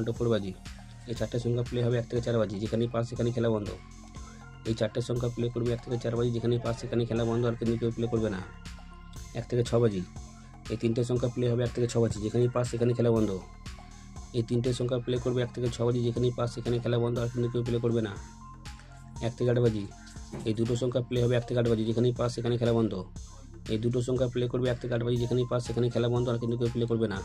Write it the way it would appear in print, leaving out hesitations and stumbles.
1 to 4 বাজি। এই 4টে সংখ্যা প্লে হবে 1 থেকে 4 বাজি, যেখানেই পাস সেখানেই খেলা বন্ধ। এই 4টে সংখ্যা প্লে করবে 1 থেকে 4 বাজি, যেখানেই পাস সেখানেই খেলা বন্ধ, আর কিন্তু কেউ প্লে করবে না। 1 থেকে 6 বাজি। এই 3টে সংখ্যা প্লে হবে 1 থেকে 6 বাজি, যেখানেই পাস সেখানেই খেলা বন্ধ। এই 3টে সংখ্যা প্লে করবে 1 থেকে 6 বাজি, যেখানেই পাস সেখানেই খেলা বন্ধ, আর কিন্তু কেউ প্লে করবে না। 1 থেকে 8 বাজি। এই দুটো সংখ্যা প্লে হবে 1 থেকে 8 বাজি, যেখানেই পাস সেখানেই খেলা বন্ধ। এই দুটো সংখ্যা প্লে করবে 1 থেকে 8 বাজি, যেখানেই পাস সেখানেই খেলা বন্ধ, আর কিন্তু কেউ প্লে করবে না।